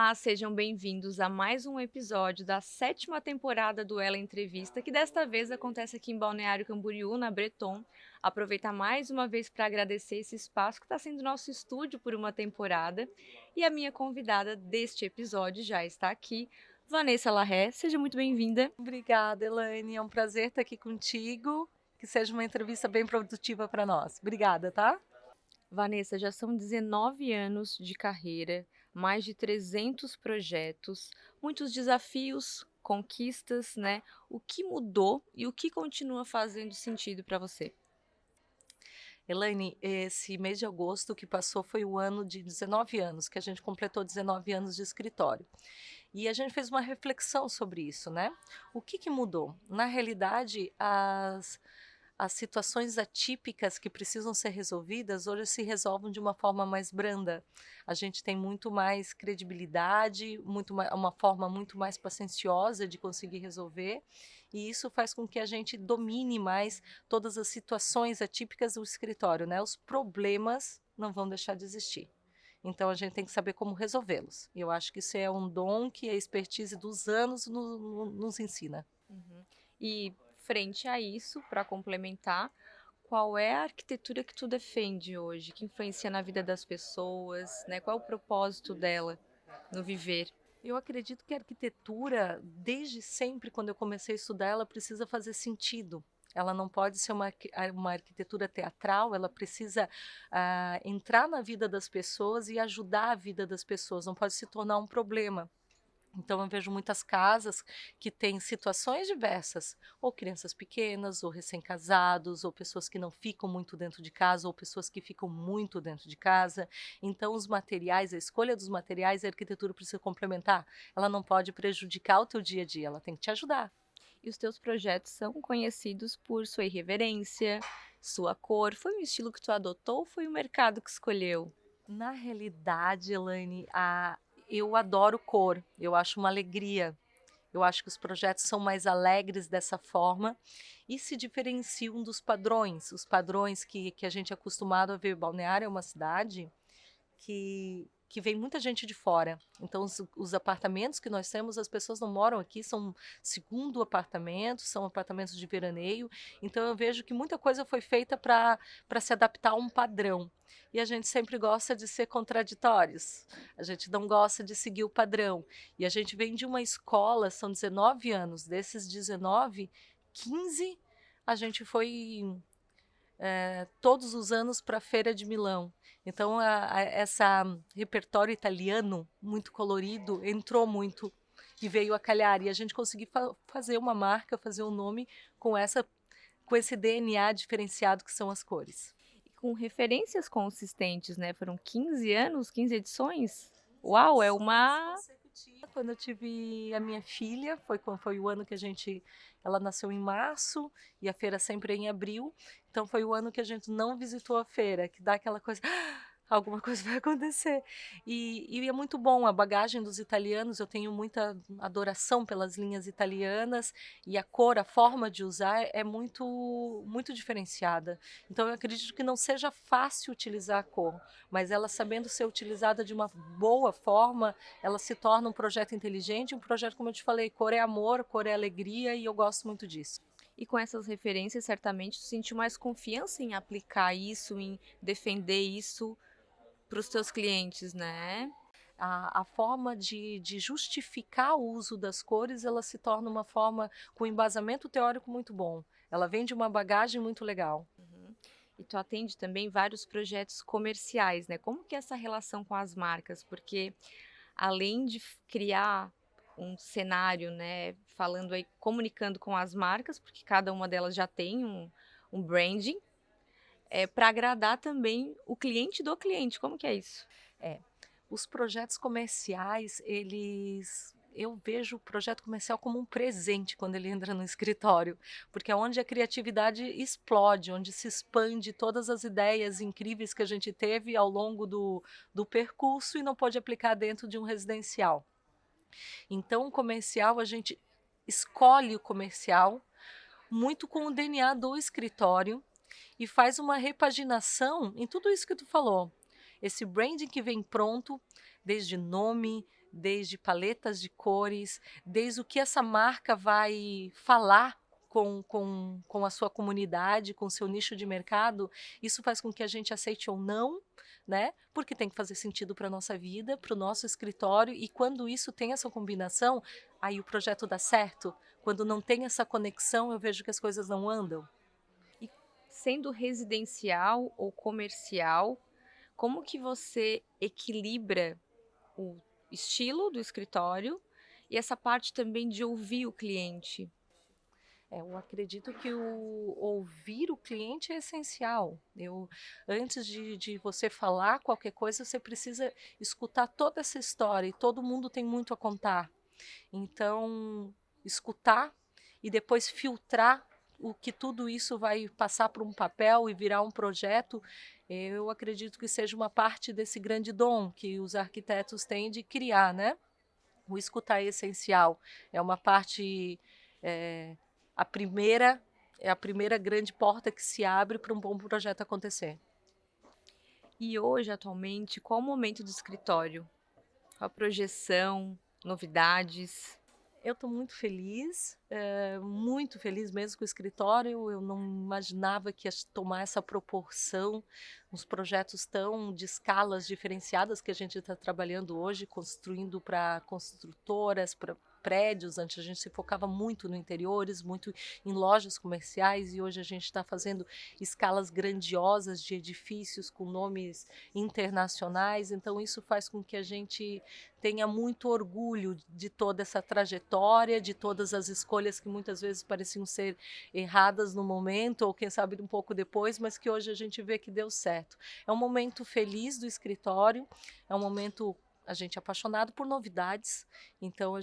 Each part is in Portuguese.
Olá, sejam bem-vindos a mais um episódio da sétima temporada do Ela Entrevista, que desta vez acontece aqui em Balneário Camboriú, na Breton. Aproveitar mais uma vez para agradecer esse espaço que está sendo nosso estúdio por uma temporada. E a minha convidada deste episódio já está aqui, Vanessa Larré. Seja muito bem-vinda. Obrigada, Elaine. É um prazer estar aqui contigo. Que seja uma entrevista bem produtiva para nós. Obrigada, tá? Vanessa, já são 19 anos de carreira, mais de 300 projetos, muitos desafios, conquistas, né? O que mudou e o que continua fazendo sentido para você? Elaine, esse mês de agosto que passou foi o ano de 19 anos, que a gente completou 19 anos de escritório. E a gente fez uma reflexão sobre isso, né? O que mudou? Na realidade, as situações atípicas que precisam ser resolvidas hoje se resolvem de uma forma mais branda. A gente tem muito mais credibilidade, uma forma muito mais pacienciosa de conseguir resolver, e isso faz com que a gente domine mais todas as situações atípicas do escritório, né? Os problemas não vão deixar de existir. Então a gente tem que saber como resolvê-los. E eu acho que isso é um dom que a expertise dos anos nos ensina. Uhum. E frente a isso, para complementar, qual é a arquitetura que tu defende hoje, que influencia na vida das pessoas, né? Qual é o propósito dela no viver? Eu acredito que a arquitetura, desde sempre, quando eu comecei a estudar, ela precisa fazer sentido. Ela não pode ser uma arquitetura teatral, ela precisa entrar na vida das pessoas e ajudar a vida das pessoas, não pode se tornar um problema. Então eu vejo muitas casas que têm situações diversas, ou crianças pequenas, ou recém-casados, ou pessoas que não ficam muito dentro de casa, ou pessoas que ficam muito dentro de casa. Então os materiais, a escolha dos materiais, a arquitetura precisa complementar. Ela não pode prejudicar o teu dia a dia, ela tem que te ajudar. E os teus projetos são conhecidos por sua irreverência, sua cor. Foi um estilo que tu adotou ou foi o mercado que escolheu? Na realidade, Elaine, eu adoro cor, eu acho uma alegria. Eu acho que os projetos são mais alegres dessa forma e se diferenciam dos padrões. Os padrões que a gente é acostumado a ver. Balneário é uma cidade que vem muita gente de fora. Então, os apartamentos que nós temos, as pessoas não moram aqui, são segundo apartamentos, são apartamentos de veraneio. Então, eu vejo que muita coisa foi feita para se adaptar a um padrão. E a gente sempre gosta de ser contraditórios. A gente não gosta de seguir o padrão. E a gente vem de uma escola, são 19 anos. Desses 19, 15 a gente foi todos os anos para a Feira de Milão. Então, essa repertório italiano, muito colorido, entrou muito e veio a calhar. E a gente conseguiu fazer uma marca, fazer um nome com, com esse DNA diferenciado que são as cores. E com referências consistentes, né? Foram 15 anos, 15 edições? Uau, é uma. Quando eu tive a minha filha, foi o ano que ela nasceu em março e a feira sempre é em abril, então foi o ano que a gente não visitou a feira, que dá aquela coisa, alguma coisa vai acontecer. E é muito bom a bagagem dos italianos, eu tenho muita adoração pelas linhas italianas e a cor, a forma de usar é muito diferenciada. Então eu acredito que não seja fácil utilizar a cor, mas ela sabendo ser utilizada de uma boa forma, ela se torna um projeto inteligente, um projeto, como eu te falei, cor é amor, cor é alegria e eu gosto muito disso. E com essas referências, certamente tu sentiu mais confiança em aplicar isso, em defender isso para os teus clientes, né? A forma de justificar o uso das cores, ela se torna uma forma com embasamento teórico muito bom. Ela vem de uma bagagem muito legal. Uhum. E tu atende também vários projetos comerciais, né? Como que é essa relação com as marcas? Porque além de criar um cenário, né, falando aí, comunicando com as marcas, porque cada uma delas já tem um branding, para agradar também o cliente do cliente. Como que é isso? É, os projetos comerciais, eu vejo o projeto comercial como um presente quando ele entra no escritório, porque é onde a criatividade explode, onde se expande todas as ideias incríveis que a gente teve ao longo do percurso e não pode aplicar dentro de um residencial. Então, o comercial, a gente escolhe o comercial muito com o DNA do escritório e faz uma repaginação em tudo isso que tu falou. Esse branding que vem pronto, desde nome, desde paletas de cores, desde o que essa marca vai falar com a sua comunidade, com o seu nicho de mercado. Isso faz com que a gente aceite ou não, né? Porque tem que fazer sentido para a nossa vida, para o nosso escritório, e quando isso tem essa combinação, aí o projeto dá certo. Quando não tem essa conexão, eu vejo que as coisas não andam. E sendo residencial ou comercial, como que você equilibra o estilo do escritório e essa parte também de ouvir o cliente? Eu acredito que o ouvir o cliente é essencial. Antes de você falar qualquer coisa, você precisa escutar toda essa história, e todo mundo tem muito a contar. Então, escutar e depois filtrar o que tudo isso vai passar para um papel e virar um projeto, eu acredito que seja uma parte desse grande dom que os arquitetos têm de criar, né? O escutar é essencial, é uma parte, eh, a primeira é a primeira grande porta que se abre para um bom projeto acontecer. E hoje, atualmente, qual o momento do escritório? Qual a projeção, novidades? Eu estou muito feliz mesmo com o escritório. Eu não imaginava que ia tomar essa proporção, uns projetos tão de escalas diferenciadas que a gente está trabalhando hoje, construindo para construtoras, para prédios. Antes a gente se focava muito no interiores, muito em lojas comerciais, e hoje a gente está fazendo escalas grandiosas de edifícios com nomes internacionais. Então isso faz com que a gente tenha muito orgulho de toda essa trajetória, de todas as escolhas que muitas vezes pareciam ser erradas no momento, ou quem sabe um pouco depois, mas que hoje a gente vê que deu certo. É um momento feliz do escritório, é um momento a gente é apaixonado por novidades. Então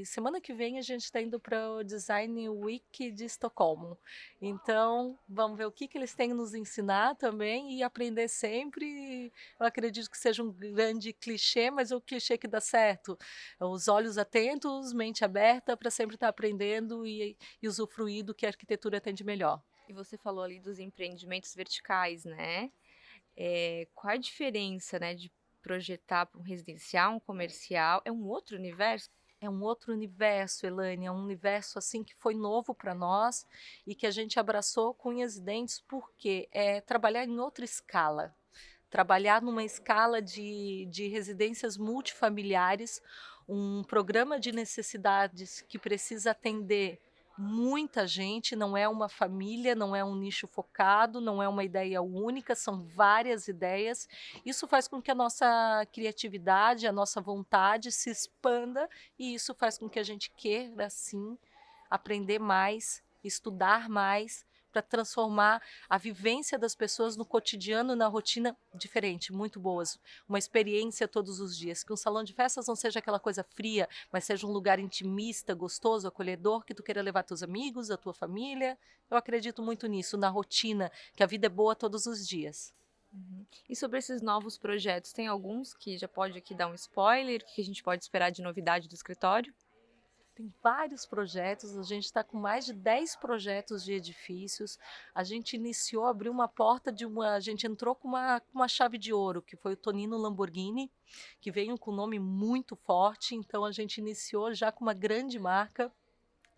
semana que vem a gente está indo para o Design Week de Estocolmo. Então vamos ver o que eles têm a nos ensinar também e aprender sempre. Eu acredito que seja um grande clichê, mas é o clichê que dá certo. Os olhos atentos, mente aberta para sempre estar aprendendo e usufruir do que a arquitetura tem de melhor. E você falou ali dos empreendimentos verticais, né? Qual a diferença, né, de projetar para um residencial, um comercial? É um outro universo? É um outro universo, Elaine, é um universo assim que foi novo para nós e que a gente abraçou com unhas e dentes, porque é trabalhar em outra escala. Trabalhar numa escala de residências multifamiliares, um programa de necessidades que precisa atender muita gente, não é uma família, não é um nicho focado, não é uma ideia única, são várias ideias. Isso faz com que a nossa criatividade, a nossa vontade se expanda, e isso faz com que a gente queira, sim, aprender mais, estudar mais, para transformar a vivência das pessoas no cotidiano, na rotina diferente, muito boas. Uma experiência todos os dias. Que um salão de festas não seja aquela coisa fria, mas seja um lugar intimista, gostoso, acolhedor, que tu queira levar teus amigos, a tua família. Eu acredito muito nisso, na rotina, que a vida é boa todos os dias. Uhum. E sobre esses novos projetos, tem alguns que já pode aqui dar um spoiler, o que a gente pode esperar de novidade do escritório? Tem vários projetos, a gente está com mais de 10 projetos de edifícios. A gente iniciou, abriu uma porta a gente entrou com uma chave de ouro, que foi o Tonino Lamborghini, que veio com um nome muito forte. Então a gente iniciou já com uma grande marca.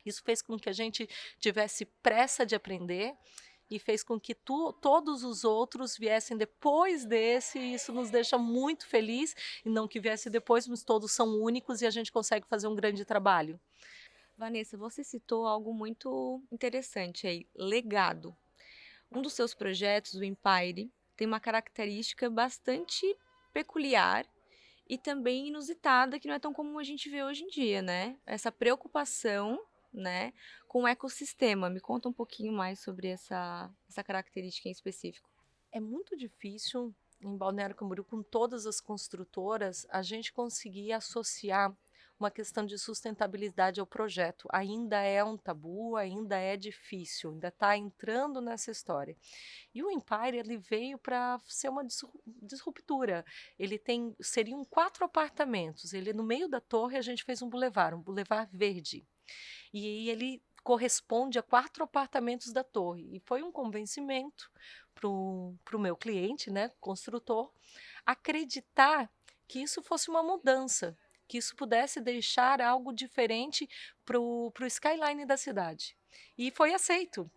Isso fez com que a gente tivesse pressa de aprender e fez com que todos os outros viessem depois desse, e isso nos deixa muito feliz, e não que viesse depois, mas todos são únicos e a gente consegue fazer um grande trabalho. Vanessa, você citou algo muito interessante aí, legado. Um dos seus projetos, o Empire, tem uma característica bastante peculiar e também inusitada, que não é tão comum a gente ver hoje em dia, né? Essa preocupação, né, com o ecossistema. Me conta um pouquinho mais sobre essa característica em específico. É muito difícil em Balneário Camboriú, com todas as construtoras, a gente conseguir associar uma questão de sustentabilidade ao projeto. Ainda é um tabu, ainda é difícil, ainda está entrando nessa história. E o Empire, ele veio para ser uma disruptura. Seriam 4 apartamentos. Ele no meio da torre, a gente fez um bulevar verde. E aí ele corresponde a 4 apartamentos da torre. E foi um convencimento para o meu cliente, né, construtor, acreditar que isso fosse uma mudança. que isso pudesse deixar algo diferente para o skyline da cidade. E foi aceito.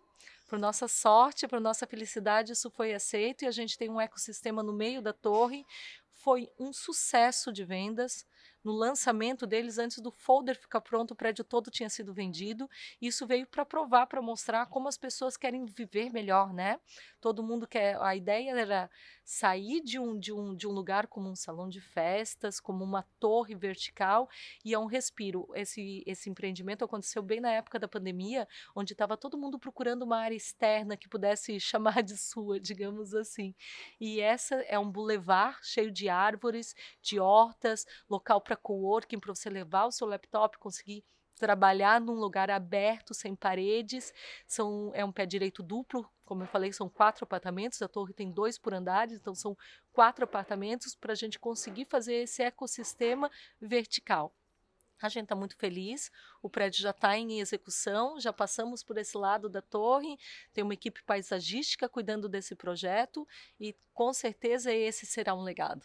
Por nossa sorte, por nossa felicidade, isso foi aceito e a gente tem um ecossistema no meio da torre. Foi um sucesso de vendas. No lançamento deles, antes do folder ficar pronto, o prédio todo tinha sido vendido. Isso veio para provar, para mostrar como as pessoas querem viver melhor, né? Todo mundo quer. A ideia era sair de um lugar como um salão de festas, como uma torre vertical, e é um respiro. Esse empreendimento aconteceu bem na época da pandemia, onde estava todo mundo procurando uma área externa que pudesse chamar de sua, digamos assim. E essa é um bulevar cheio de árvores, de hortas, local para coworking, para você levar o seu laptop, conseguir trabalhar num lugar aberto, sem paredes. É um pé direito duplo, como eu falei, são 4 apartamentos, a torre tem 2 por andar, então são 4 apartamentos para a gente conseguir fazer esse ecossistema vertical. A gente está muito feliz, o prédio já está em execução, já passamos por esse lado da torre, tem uma equipe paisagística cuidando desse projeto e com certeza esse será um legado.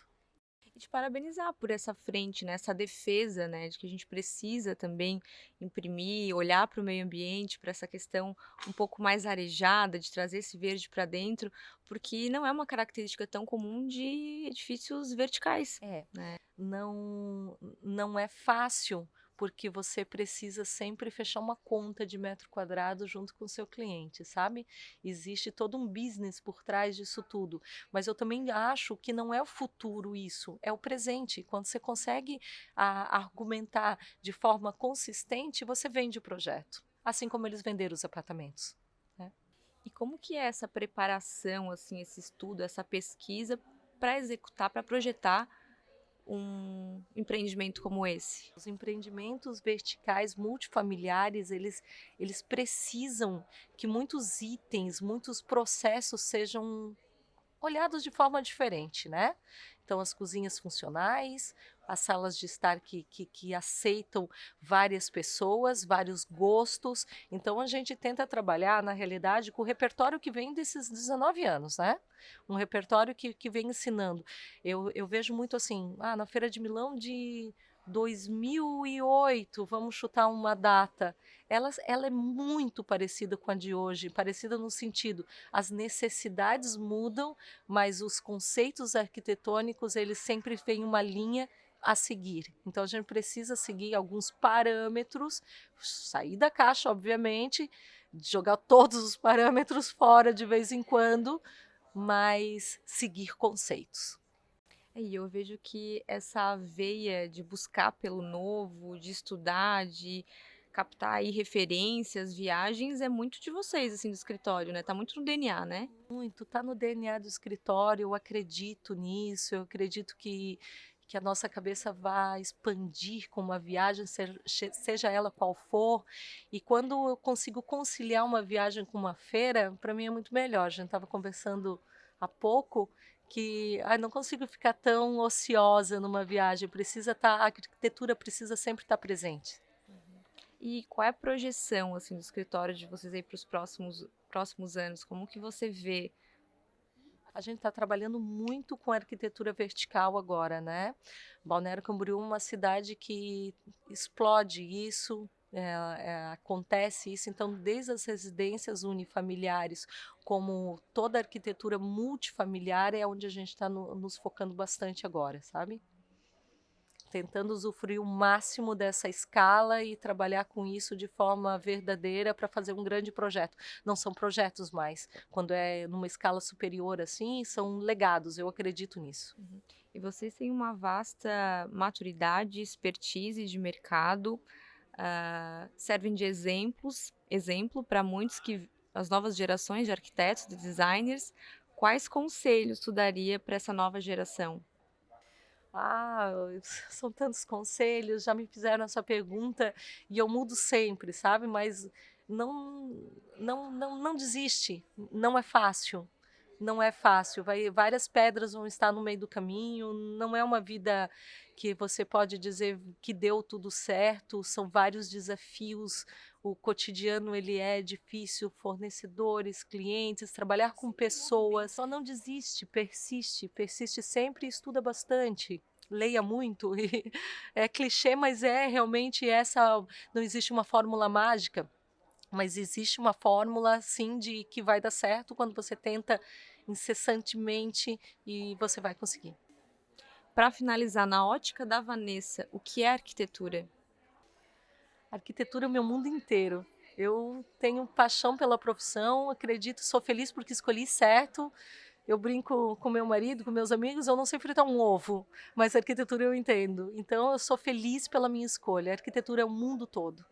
E te parabenizar por essa frente, né, essa defesa, né, de que a gente precisa também imprimir, olhar para o meio ambiente, para essa questão um pouco mais arejada, de trazer esse verde para dentro, porque não é uma característica tão comum de edifícios verticais, É, né. não é fácil, porque você precisa sempre fechar uma conta de metro quadrado junto com o seu cliente, sabe? Existe todo um business por trás disso tudo, mas eu também acho que não é o futuro isso, é o presente. Quando você consegue argumentar de forma consistente, você vende o projeto, assim como eles venderam os apartamentos, né? E como que é essa preparação, assim, esse estudo, essa pesquisa para executar, para projetar um empreendimento como esse? Os empreendimentos verticais multifamiliares, eles precisam que muitos itens, muitos processos sejam olhados de forma diferente, né? Então, as cozinhas funcionais, as salas de estar que aceitam várias pessoas, vários gostos. Então, a gente tenta trabalhar, na realidade, com o repertório que vem desses 19 anos, né? Um repertório que vem ensinando. Eu vejo muito assim, na Feira de Milão de 2008, vamos chutar uma data. Ela é muito parecida com a de hoje, parecida no sentido, as necessidades mudam, mas os conceitos arquitetônicos, eles sempre têm uma linha a seguir. Então a gente precisa seguir alguns parâmetros, sair da caixa, obviamente, jogar todos os parâmetros fora de vez em quando, mas seguir conceitos. E eu vejo que essa veia de buscar pelo novo, de estudar, de captar aí referências, viagens, é muito de vocês, assim, do escritório, né? Tá muito no DNA, né? Muito, tá no DNA do escritório, eu acredito nisso, eu acredito que a nossa cabeça vai expandir com uma viagem, seja ela qual for, e quando eu consigo conciliar uma viagem com uma feira, para mim é muito melhor. A gente estava conversando há pouco que não consigo ficar tão ociosa numa viagem, a arquitetura precisa sempre estar presente. E qual é a projeção, assim, do escritório de vocês aí para os próximos anos? Como que você vê? A gente está trabalhando muito com arquitetura vertical agora, né? Balneário Camboriú é uma cidade que explode isso, acontece isso. Então, desde as residências unifamiliares, como toda a arquitetura multifamiliar, é onde a gente está nos focando bastante agora, sabe? Tentando usufruir o máximo dessa escala e trabalhar com isso de forma verdadeira para fazer um grande projeto. Não são projetos mais, quando é numa escala superior assim, são legados, eu acredito nisso. E vocês têm uma vasta maturidade, expertise de mercado, servem de exemplo para muitos as novas gerações de arquitetos, de designers. Quais conselhos tu daria para essa nova geração? Ah, são tantos conselhos, já me fizeram essa pergunta e eu mudo sempre, sabe? Mas não desiste, não é fácil. Não é fácil, várias pedras vão estar no meio do caminho, não é uma vida que você pode dizer que deu tudo certo, são vários desafios, o cotidiano ele é difícil, fornecedores, clientes, trabalhar com pessoas, só não desiste, persiste sempre e estuda bastante. leia muito. E é clichê, mas é realmente essa. Não existe uma fórmula mágica, mas existe uma fórmula, sim, de que vai dar certo quando você tenta incessantemente e você vai conseguir. Para finalizar, na ótica da Vanessa, o que é arquitetura? Arquitetura é o meu mundo inteiro. Eu tenho paixão pela profissão, acredito, sou feliz porque escolhi certo. Eu brinco com meu marido, com meus amigos, eu não sei fritar um ovo, mas arquitetura eu entendo. Então eu sou feliz pela minha escolha. A arquitetura é o mundo todo.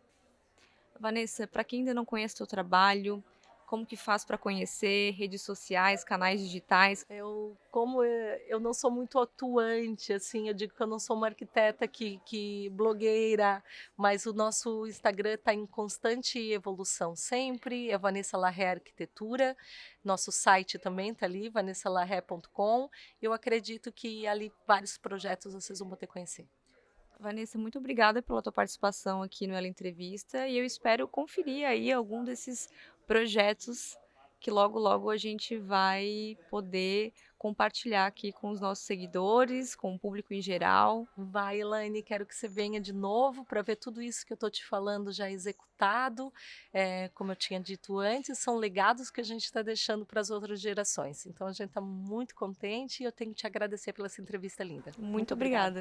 Vanessa, para quem ainda não conhece o teu trabalho, como que faz para conhecer? Redes sociais, canais digitais? Eu não sou muito atuante, assim, eu digo que eu não sou uma arquiteta que blogueira, mas o nosso Instagram está em constante evolução sempre, é Vanessa Larré Arquitetura, nosso site também está ali, vanessalarré.com, eu acredito que ali vários projetos vocês vão poder conhecer. Vanessa, muito obrigada pela tua participação aqui no Ela Entrevista e eu espero conferir aí algum desses projetos que logo logo a gente vai poder compartilhar aqui com os nossos seguidores, com o público em geral. Vai, Elaine, quero que você venha de novo para ver tudo isso que eu estou te falando já executado. Como eu tinha dito antes, são legados que a gente está deixando para as outras gerações. Então a gente está muito contente e eu tenho que te agradecer pela essa entrevista linda. Muito Muito obrigada. obrigada.